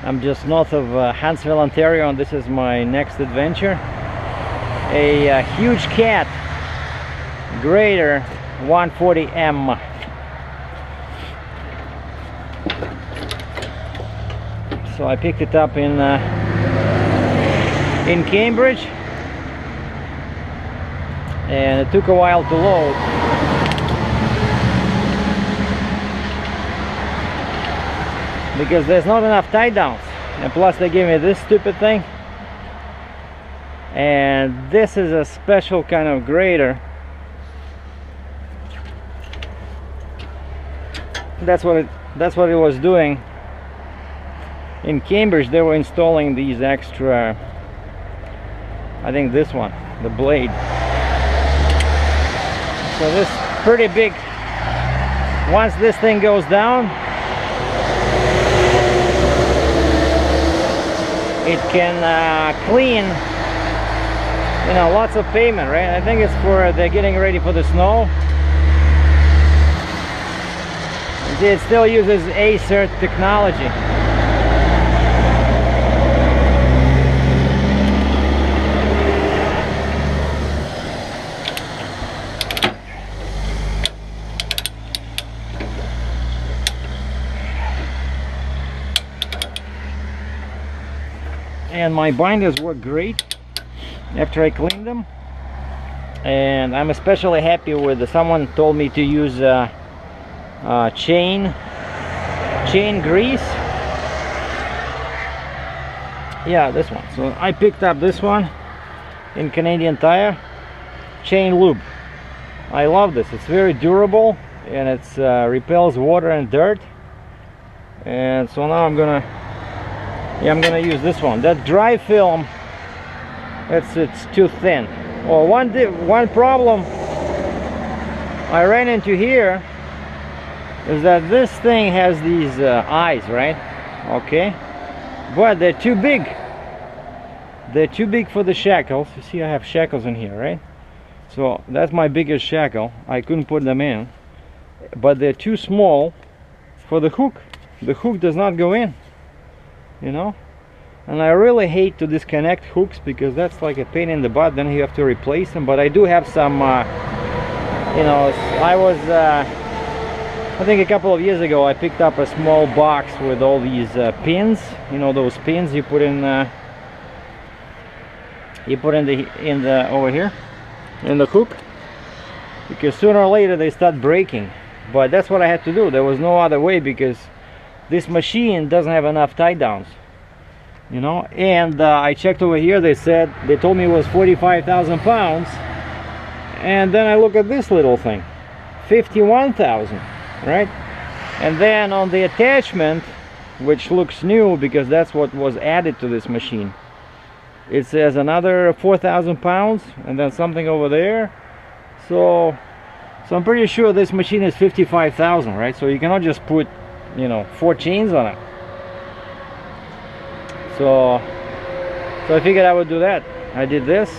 I'm just north of Huntsville, Ontario, and this is my next adventure. A huge cat grader 140M. So I picked it up in Cambridge, and it took a while to load. Because there's not enough tie downs, and plus they gave me this stupid thing, and this is a special kind of grader. That's what it was doing. In Cambridge they were installing these extra, I think this one, the blade. So this pretty big. Once this thing goes down, it can clean, you know, lots of pavement, right? I think it's for, they're getting ready for the snow. It still uses ACER technology. And my binders work great after I cleaned them, and I'm especially happy with someone told me to use chain grease. Yeah, this one. So I picked up this one in Canadian Tire, chain lube. I love this. It's very durable, and it's repels water and dirt. And so now I'm gonna use this one. That dry film, it's too thin. Well, one problem I ran into here is that this thing has these eyes, right? Okay, but they're too big. They're too big for the shackles. You see, I have shackles in here, right? So that's my biggest shackle. I couldn't put them in, but they're too small for the hook. The hook does not go in, you know. And I really hate to disconnect hooks, because that's like a pain in the butt. Then you have to replace them. But I do have some, you know, I think a couple of years ago I picked up a small box with all these pins. You know, those pins you put in the over here in the hook, because sooner or later they start breaking. But that's what I had to do. There was no other way, because this machine doesn't have enough tie downs, you know. And I checked over here. They told me it was 45,000 pounds, and then I look at this little thing, 51,000, right? And then on the attachment, which looks new because that's what was added to this machine, it says another 4,000 pounds, and then something over there. So I'm pretty sure this machine is 55,000, right? So you cannot just put, you know, 4 chains on it. So I figured I would do that. I did this,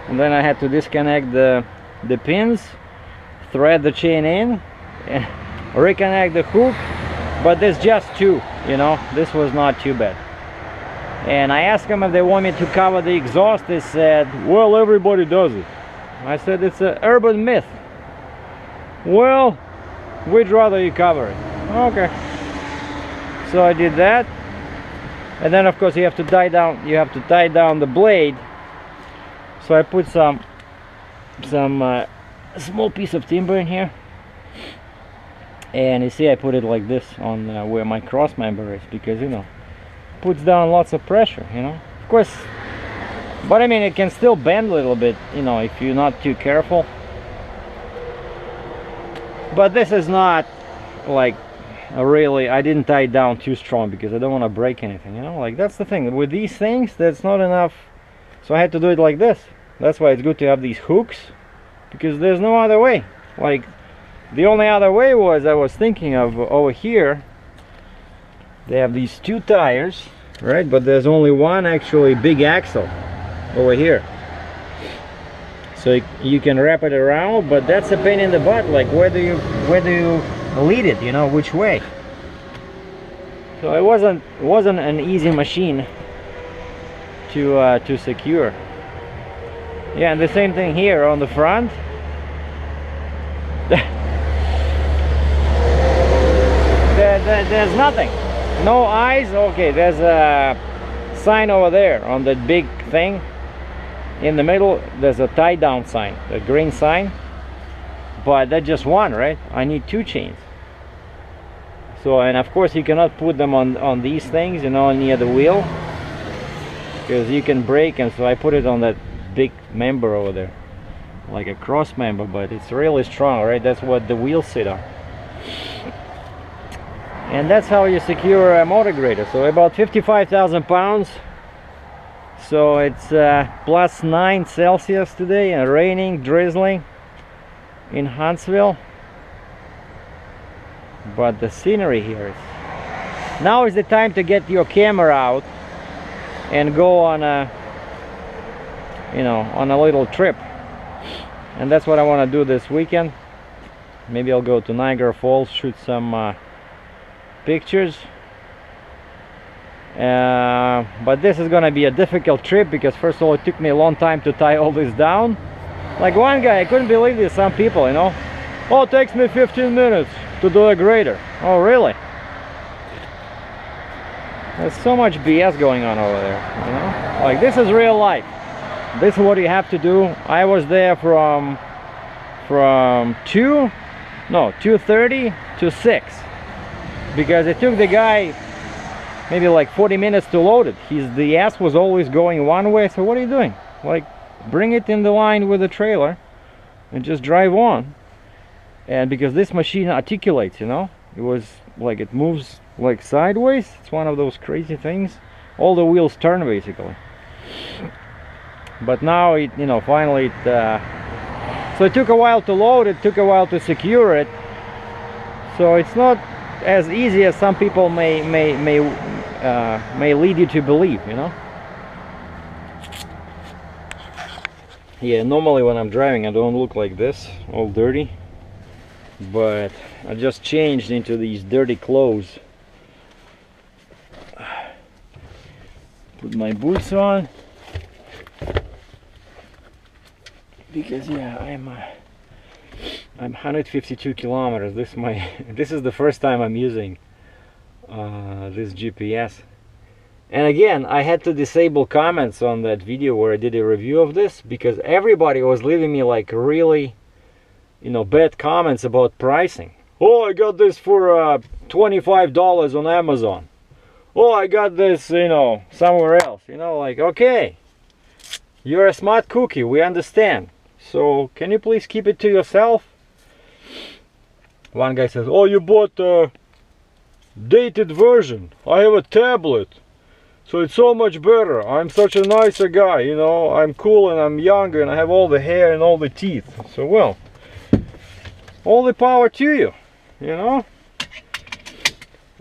and then I had to disconnect the pins, thread the chain in, and reconnect the hook. But there's just 2, you know. This was not too bad. And I asked them if they want me to cover the exhaust. They said, well, everybody does it. I said, it's an urban myth. Well, we'd rather you cover it. Okay. So I did that. And then of course you have to tie down the blade. So I put some small piece of timber in here, and you see I put it like this on where my cross member is, because, you know, puts down lots of pressure, you know. Of course, but I mean, it can still bend a little bit, you know, if you're not too careful. But this is not like really, I didn't tie it down too strong because I don't want to break anything, you know. Like, that's the thing with these things, that's not enough. So I had to do it like this. That's why it's good to have these hooks, because there's no other way. Like, the only other way was, I was thinking of over here, they have these 2 tires, right? But there's only one actually big axle over here. So you can wrap it around, but that's a pain in the butt. Like, where do you lead it, you know, which way? So it wasn't an easy machine to secure. Yeah, and the same thing here on the front. There's nothing, no eyes. Okay, there's a sign over there on that big thing in the middle. There's a tie down sign, the green sign, but that's just one, right? I need two chains. So, and of course you cannot put them on these things, you know, near the wheel, because you can break them. So I put it on that big member over there, like a cross member, but it's really strong, right? That's what the wheels sit on. And that's how you secure a motor grader. So about 55,000 pounds. So it's plus 9 Celsius today, and raining, drizzling in Huntsville. But the scenery here is... Now is the time to get your camera out and go on a, you know, on a little trip. And that's what I want to do this weekend. Maybe I'll go to Niagara Falls, shoot some pictures. But this is gonna be a difficult trip, because first of all it took me a long time to tie all this down. Like one guy, I couldn't believe this, some people, you know, oh, it takes me 15 minutes to do a grader. Oh really? There's so much BS going on over there, you know? Like, this is real life. This is what you have to do. I was there from 2:30 to 6, because it took the guy maybe like 40 minutes to load it. The ass was always going one way. So what are you doing? Like, bring it in the line with the trailer and just drive on. And because this machine articulates, you know, it was like, it moves like sideways. It's one of those crazy things. All the wheels turn basically. But now it, you know, finally it so it took a while to load it, took a while to secure it. So it's not as easy as some people may lead you to believe, you know. Yeah, normally when I'm driving I don't look like this, all dirty, but I just changed into these dirty clothes. Put my boots on, because yeah, I'm 152 kilometers. This is the first time I'm using this GPS. And again, I had to disable comments on that video where I did a review of this, because everybody was leaving me like really, you know, bad comments about pricing. Oh, I got this for $25 on Amazon. Oh, I got this, you know, somewhere else. You know, like, okay, you're a smart cookie, we understand. So can you please keep it to yourself? One guy says, oh, you bought a dated version. I have a tablet, so it's so much better. I'm such a nicer guy, you know, I'm cool and I'm younger and I have all the hair and all the teeth. So, well, all the power to you, you know.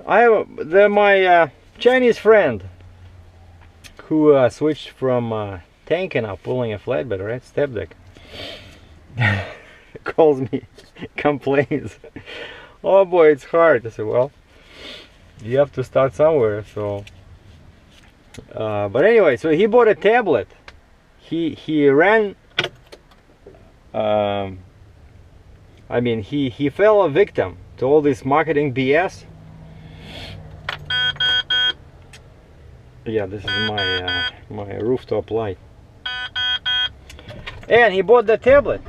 I have my Chinese friend who switched from tanking now, pulling a flatbed, right, step deck. Calls me, complains, oh boy, it's hard. I said, well, you have to start somewhere. So but anyway, so he bought a tablet. He ran I mean, he fell a victim to all this marketing BS. Yeah, this is my my rooftop light. And he bought the tablet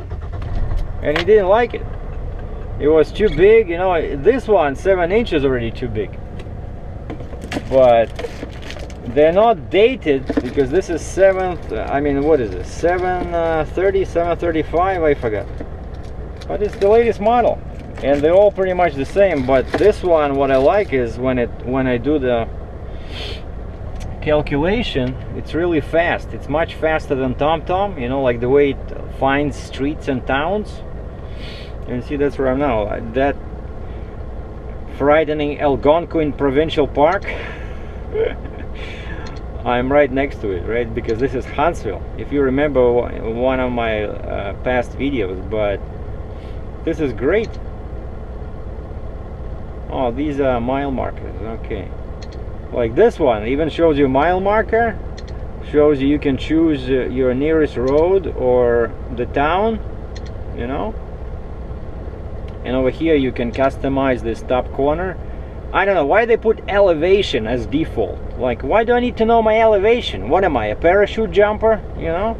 and he didn't like it. It was too big, you know. This one, 7 inches, already too big. But they're not dated, because this is 7th, I mean, what is this, 730, 735, I forgot. But it's the latest model, and they're all pretty much the same. But this one, what I like is when I do the calculation, it's really fast. It's much faster than TomTom, you know, like the way it finds streets and towns. And see, that's where I'm now. That frightening Algonquin Provincial Park. I'm right next to it, right? Because this is Huntsville, if you remember one of my past videos. But this is great. Oh, these are mile markers. Okay. Like this one even shows you mile marker, shows you can choose your nearest road or the town, you know. And over here you can customize this top corner. I don't know why they put elevation as default. Like, why do I need to know my elevation? What am I, a parachute jumper? You know,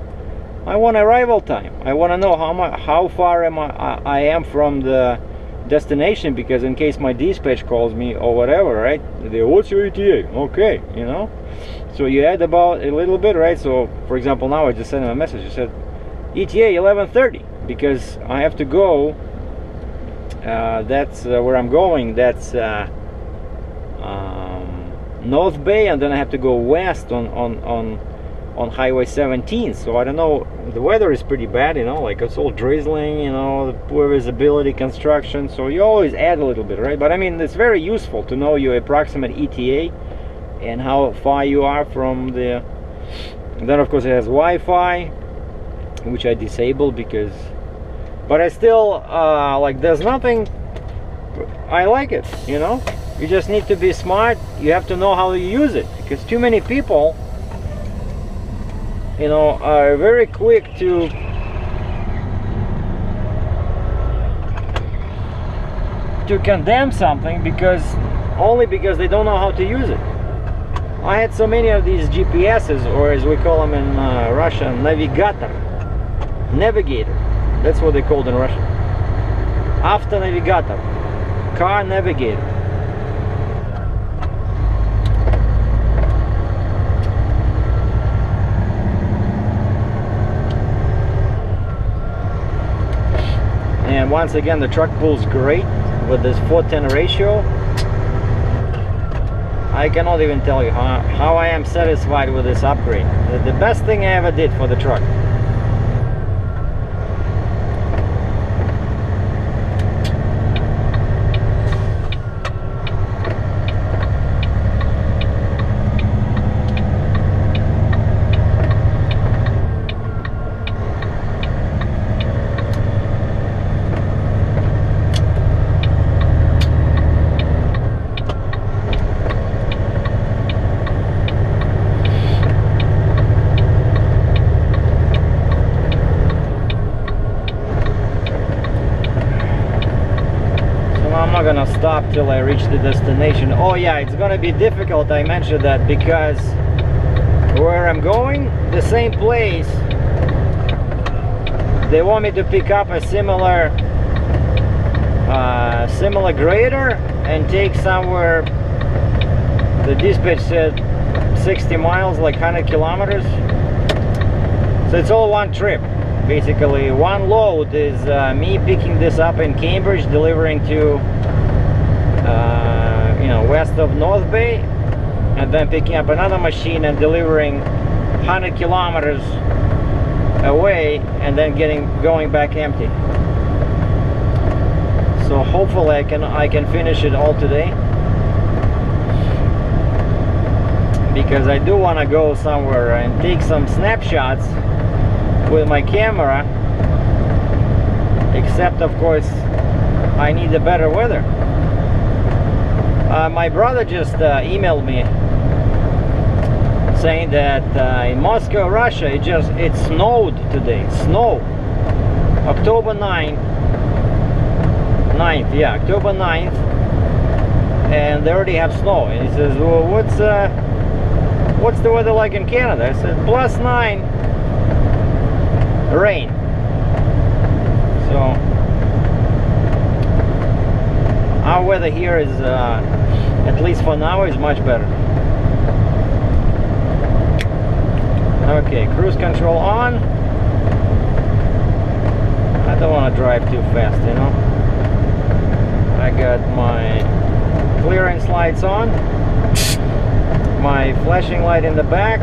I want arrival time. I want to know how far I am from the destination, because in case my dispatch calls me or whatever, right? What's your ETA? Okay, you know. So you add about a little bit, right? So for example, now I just sent him a message. I said ETA 11:30 because I have to go. That's where I'm going. That's North Bay, and then I have to go west on Highway 17. So I don't know, the weather is pretty bad, you know, like it's all drizzling, you know, poor visibility, construction, so you always add a little bit, right? But I mean, it's very useful to know your approximate ETA and how far you are from the... And then of course it has Wi-Fi, which I disabled because... But I still, like, there's nothing... I like it, you know? You just need to be smart. You have to know how to use it, because too many people, you know, are very quick to condemn something only because they don't know how to use it. I had so many of these GPSs, or as we call them in Russian, navigator. That's what they called in Russian. Автоnavigator, car navigator. And once again, the truck pulls great with this 4:10 ratio. I cannot even tell you how I am satisfied with this upgrade. The best thing I ever did for the truck. Gonna stop till I reach the destination. Oh yeah, it's gonna be difficult, I mentioned that, because where I'm going, the same place, they want me to pick up a similar grader and take somewhere, the dispatch said 60 miles, like 100 kilometers. So it's all one trip. Basically, one load is me picking this up in Cambridge, delivering to you know, west of North Bay, and then picking up another machine and delivering 100 kilometers away, and then going back empty. So hopefully I can finish it all today, because I do want to go somewhere and take some snapshots with my camera, except of course I need the better weather. My brother just emailed me saying that in Moscow, Russia, it snowed today. Snow. October 9th, yeah, October 9th, and they already have snow. And he says, well, what's the weather like in Canada? I said, +9 rain. So our weather here is, at least for now, is much better. Okay, cruise control on. I don't want to drive too fast, you know. I got my clearance lights on, my flashing light in the back,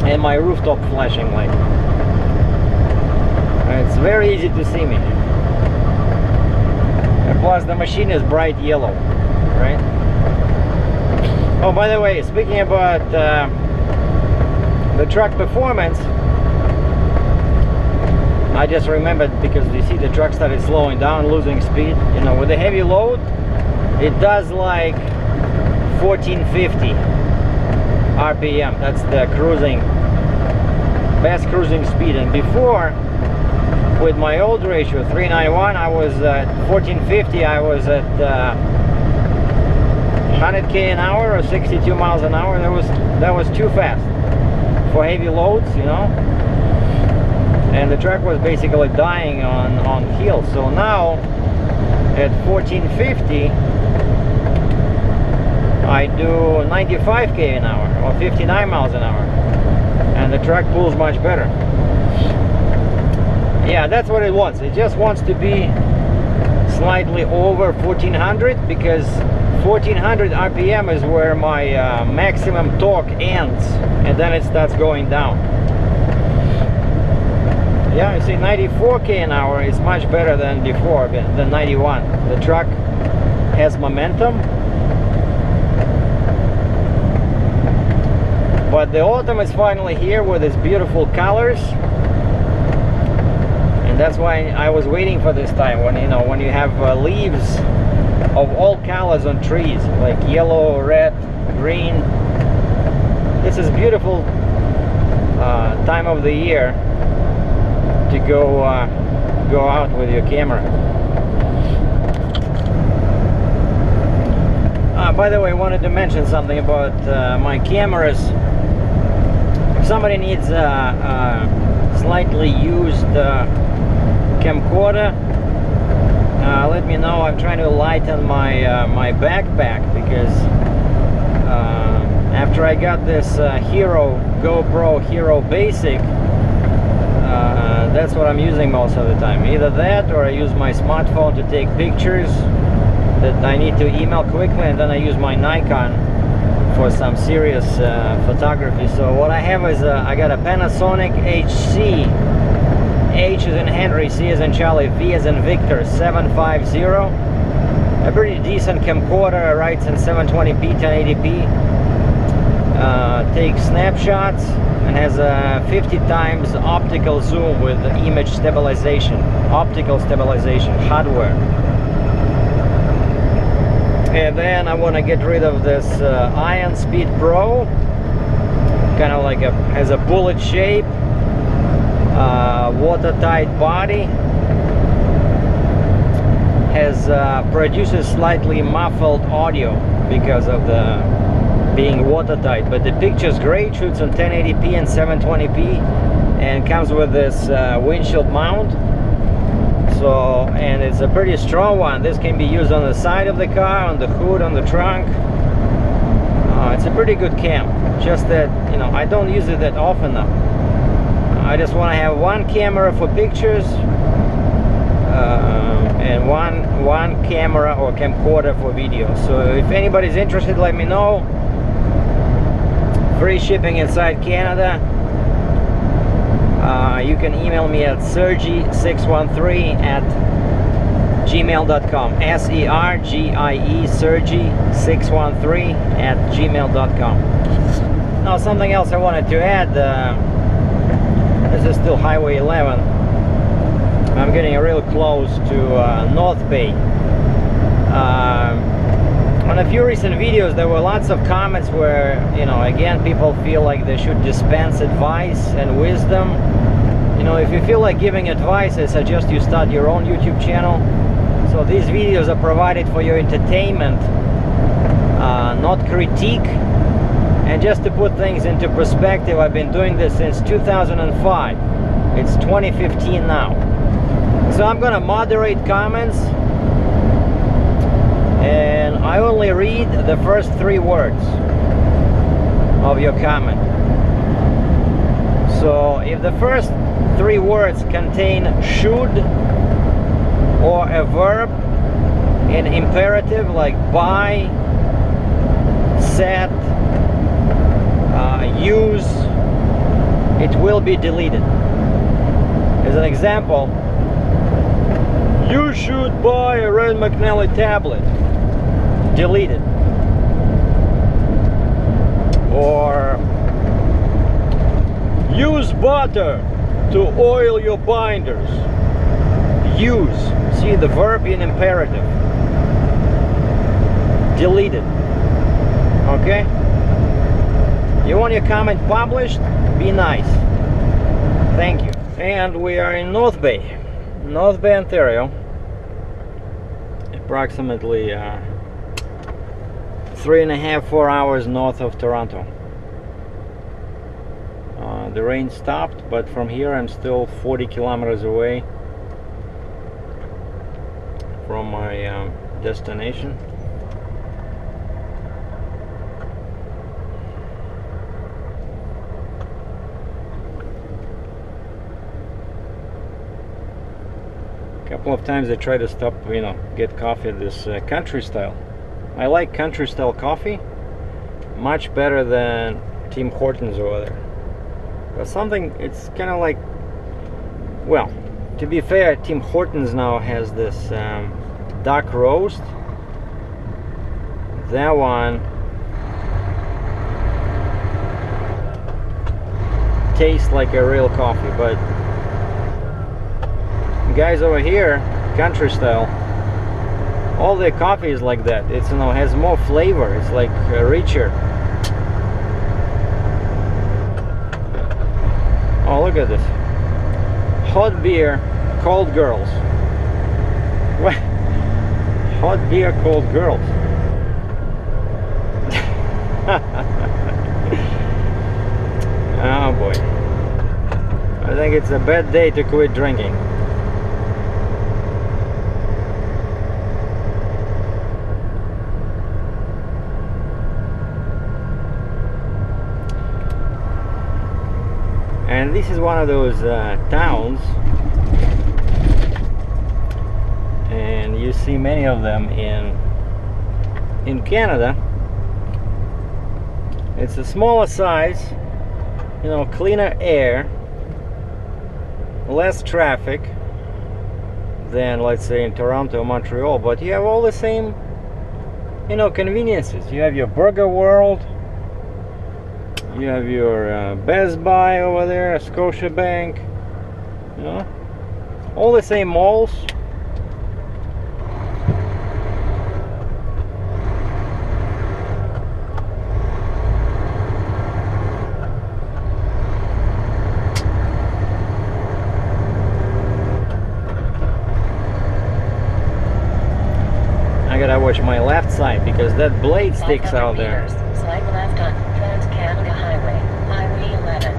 and my rooftop flashing light. It's very easy to see me. And plus the machine is bright yellow, right? Oh, by the way, speaking about the truck performance, I just remembered because you see the truck started slowing down, losing speed. You know, with a heavy load, it does like 1450 RPM. That's the cruising, best cruising speed. And before, with my old ratio 391, I was at 1450. I was at 100k an hour or 62 miles an hour. That was too fast for heavy loads, you know. And the truck was basically dying on hills. So now at 1450 I do 95k an hour or 59 miles an hour, and the truck pulls much better. Yeah, that's what it wants. It just wants to be slightly over 1400, because 1400 RPM is where my maximum torque ends, and then it starts going down. Yeah, you see, 94k an hour is much better than before, than 91. The truck has momentum. But the autumn is finally here with its beautiful colors. And that's why I was waiting for this time, when, you know, when you have leaves of all colors on trees, like yellow, red, green. This is beautiful time of the year to go out with your camera. By the way, I wanted to mention something about my cameras. If somebody needs a slightly used camcorder, let me know. I'm trying to lighten my my backpack, because after I got this GoPro Hero Basic, that's what I'm using most of the time. Either that, or I use my smartphone to take pictures that I need to email quickly, and then I use my Nikon for some serious photography. So what I have is I got a Panasonic HC, H as in Henry, C as in Charlie, V as in Victor 750. A pretty decent camcorder, writes in 720p, 1080p, takes snapshots, and has a 50 times optical zoom with image stabilization, optical stabilization, hardware. And then I want to get rid of this Iron Speed Pro, kind of like has a bullet shape, watertight body, has produces slightly muffled audio because of the being watertight, but the picture's great, shoots on 1080p and 720p, and comes with this windshield mount. So, and it's a pretty strong one. This can be used on the side of the car, on the hood, on the trunk. It's a pretty good cam. Just that, you know, I don't use it that often now. I just want to have one camera for pictures, and one camera or camcorder for video. So if anybody's interested, let me know. Free shipping inside Canada. You can email me at sergie613@gmail.com. SERGIE, Sergie613@gmail.com. Now, something else I wanted to add. This is still Highway 11. I'm getting real close to North Bay. On a few recent videos, there were lots of comments where, you know, again, people feel like they should dispense advice and wisdom. You know, if you feel like giving advice, I suggest you start your own YouTube channel. So these videos are provided for your entertainment, not critique. And just to put things into perspective, I've been doing this since 2005. It's 2015 now. So I'm gonna moderate comments, and I only read the first 3 words of your comment. So if the first 3 words contain should or a verb in imperative, like buy, set, use, it will be deleted. As an example, you should buy a Red McNally tablet. Deleted. Or use butter. to oil your binders. Use. See the verb in imperative. Delete it. Okay? You want your comment published? Be nice. Thank you. And we are in North Bay, Ontario. Approximately 3.5–4 hours north of Toronto. The rain stopped, but from here I'm still 40 kilometers away from my destination. A couple of times I try to stop, get coffee at this country style. I like country style coffee much better than Tim Hortons over there. But something, it's kind of like, well, to be fair, Tim Hortons now has this dark roast. That one tastes like a real coffee, but guys over here, country style, all their coffee is like that. It's, has more flavor. It's like richer. Oh, look at this. Hot beer, cold girls. What? Hot beer, cold girls. Oh boy. I think it's a bad day to quit drinking. And this is one of those towns, and you see many of them in Canada. It's a smaller size, cleaner air, less traffic than, let's say, in Toronto or Montreal, but you have all the same, conveniences. You have your Burger World. You have your Best Buy over there, Scotiabank, all the same malls. I gotta watch my left side because that blade sticks out there. Slide left on Trans-Canada Highway, Highway 11.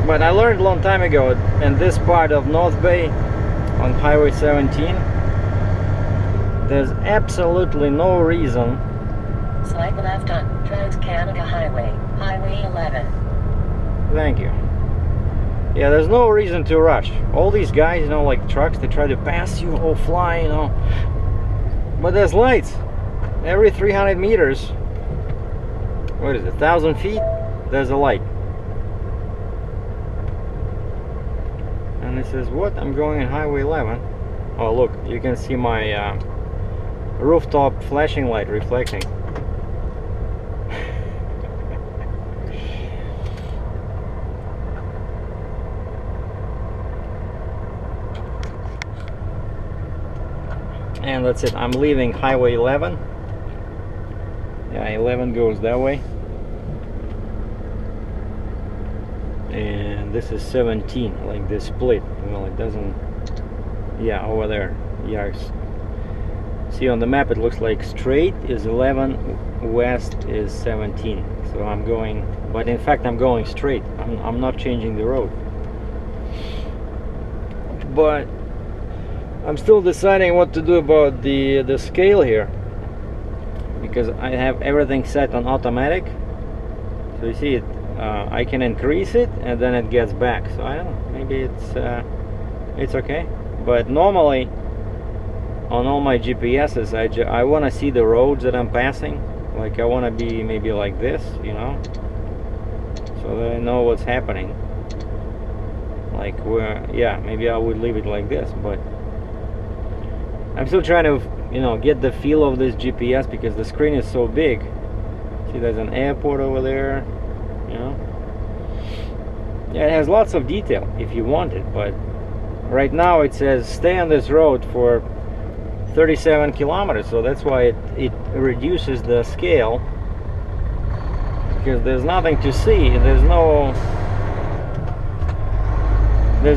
But I learned a long time ago in this part of North Bay on Highway 17, there's absolutely no reason. Slide left on Trans-Canada Highway, Highway 11. Thank you. Yeah, there's no reason to rush. All these guys, like trucks, they try to pass you all fly, But there's lights. Every 300 meters, what is it, 1,000 feet, there's a light. And it says, what? I'm going on Highway 11. Oh, look, you can see my rooftop flashing light reflecting. And that's it. I'm leaving Highway 11. Yeah, 11 goes that way. And this is 17, like this split. Well, it doesn't... Yeah, over there. Yeah, see on the map it looks like straight is 11, west is 17. So I'm going... But in fact I'm going straight. I'm not changing the road. But I'm still deciding what to do about the scale here, because I have everything set on automatic. So you see it, I can increase it and then it gets back. So I don't know, maybe it's okay. But normally on all my GPSs I want to see the roads that I'm passing. Like I want to be maybe like this, so that I know what's happening. like where, yeah, maybe I would leave it like this, but I'm still trying to, you know, get the feel of this GPS because the screen is so big. See, there's an airport over there, you know. Yeah, it has lots of detail if you want it, but right now it says stay on this road for 37 kilometers, so that's why it reduces the scale, because there's nothing to see. There's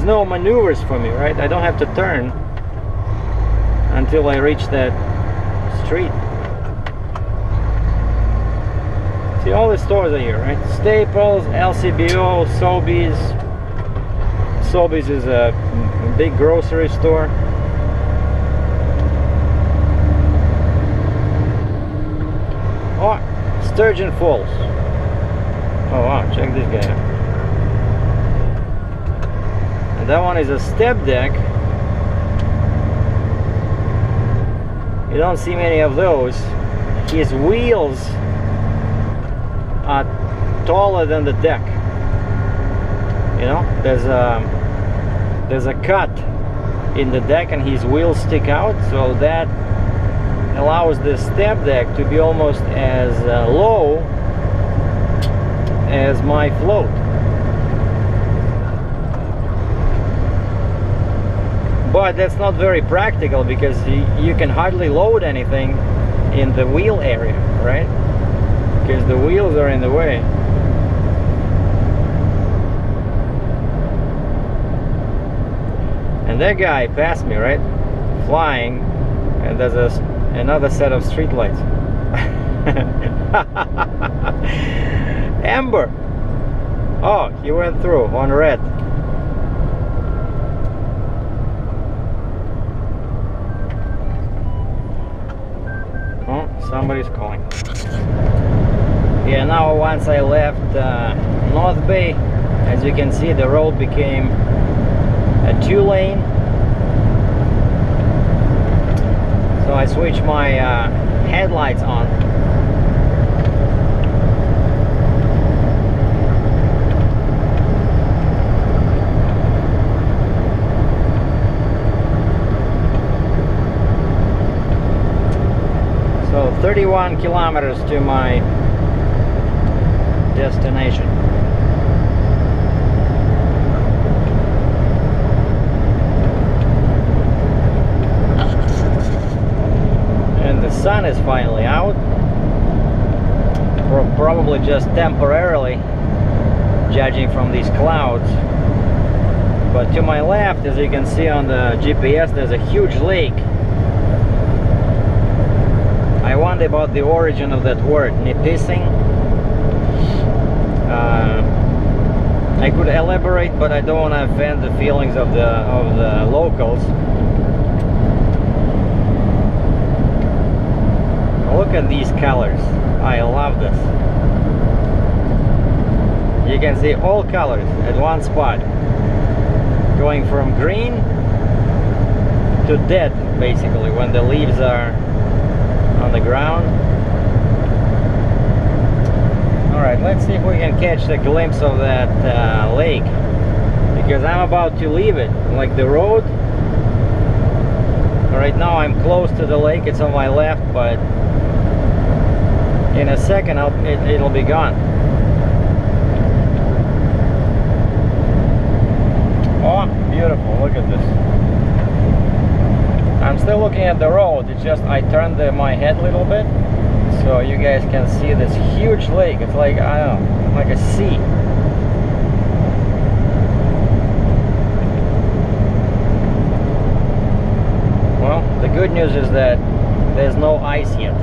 no maneuvers for me, right? I don't have to turn until I reach that street. See, all the stores are here, right? Staples, LCBO, Sobeys. Sobeys is a big grocery store. Oh, Sturgeon Falls. Oh wow, check this guy out. And that one is a step deck. You don't see many of those. His wheels are taller than the deck. You know, there's a cut in the deck and his wheels stick out, so that allows the step deck to be almost as low as my float. But that's not very practical because you can hardly load anything in the wheel area, right? Because the wheels are in the way. And that guy passed me, right? Flying, and there's another set of street lights. Amber! Oh, he went through on red. Oh, somebody's calling. Yeah, now once I left North Bay, as you can see, the road became a 2-lane. So I switched my headlights on. So 31 kilometers to my destination. And the sun is finally out, probably just temporarily, judging from these clouds. But to my left, as you can see on the GPS, there's a huge lake. I wonder about the origin of that word, Nipissing. I could elaborate, but I don't want to offend the feelings of the locals. Look at these colors. I love this. You can see all colors at one spot, going from green to dead, basically, when the leaves are on the ground. Alright, let's see if we can catch a glimpse of that lake, because I'm about to leave it, like the road. Right now I'm close to the lake, it's on my left, but in a second it'll be gone. Oh, beautiful, look at this. I'm still looking at the road, it's just I turned my head a little bit so you guys can see this huge lake. It's like, I don't know, like a sea. Well, the good news is that there's no ice yet.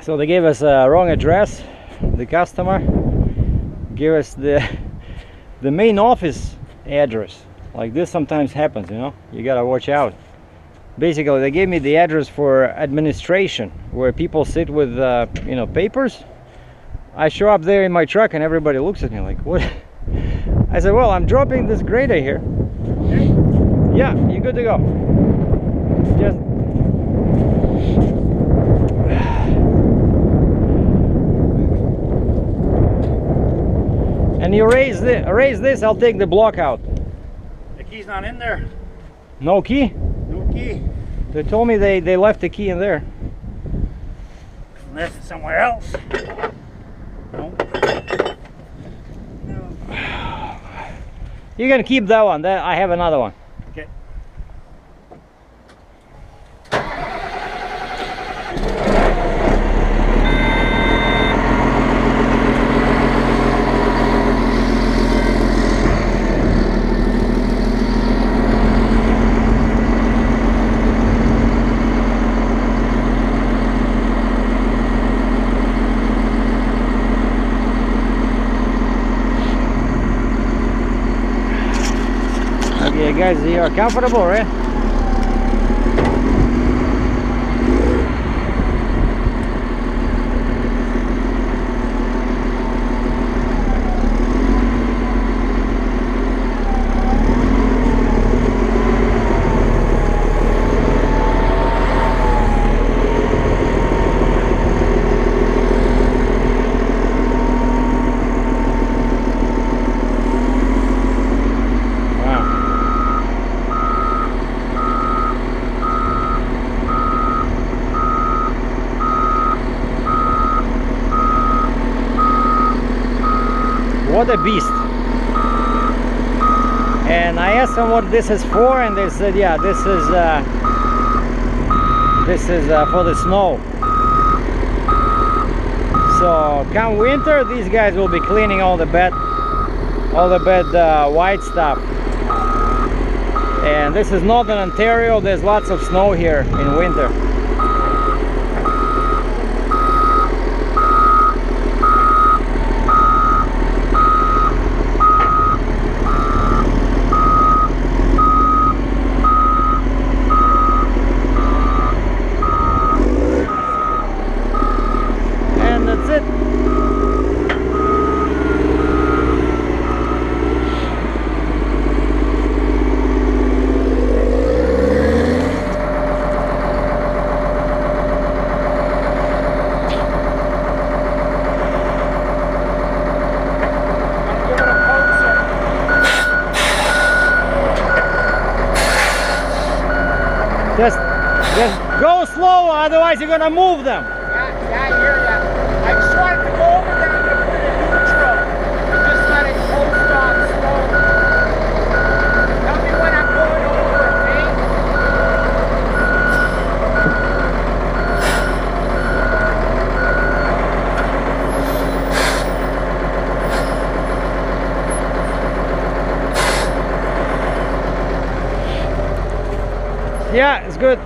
So they gave us a wrong address. The customer gave us the main office address. Like this sometimes happens, you know, you gotta watch out. Basically, they gave me the address for administration, where people sit with you know, papers. I show up there in my truck and everybody looks at me like, what? I said, well, I'm dropping this grader here. Yeah, you're good to go. Just And you raise this, I'll take the block out. The key's not in there. No key? No key. They told me they left the key in there. Unless it's somewhere else. No. You can keep that one. I have another one. Okay. Okay, guys, you are comfortable, right? What a beast. And I asked them what this is for, and they said, yeah, this is for the snow. So come winter, these guys will be cleaning all the bad white stuff. And this is northern Ontario, there's lots of snow here in winter. Just go slow, otherwise you're gonna move them. Yeah, I hear that. I just wanted to go over there and put it in neutral and just let it coast on slow. Tell me when I'm going over, okay? Yeah, it's good.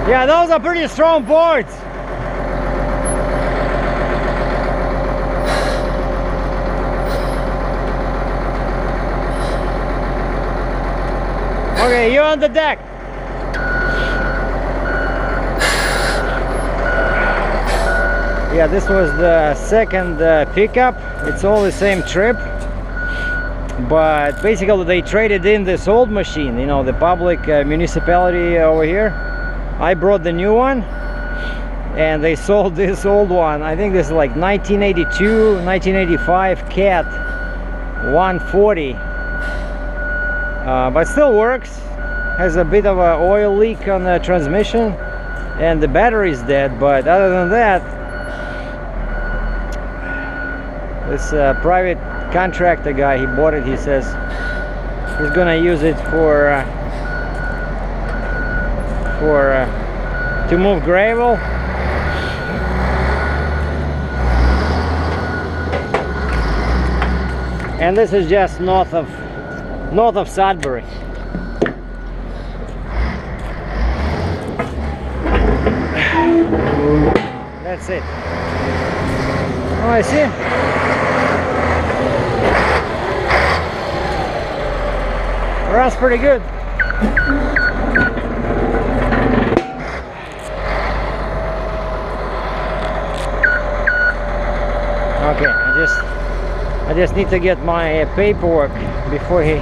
Yeah, those are pretty strong boards. Okay, you're on the deck. Yeah, this was the second pickup. It's all the same trip. But basically they traded in this old machine, you know, the public municipality over here. I brought the new one and they sold this old one. I think this is like 1982, 1985 Cat 140. But still works. Has a bit of an oil leak on the transmission and the battery is dead, but other than that, this private contractor guy, he bought it. He says he's gonna use it to move gravel. And this is just north of Sudbury. That's it. Oh, I see. Runs pretty good. Okay, I just need to get my paperwork before he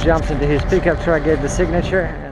jumps into his pickup truck, get the signature.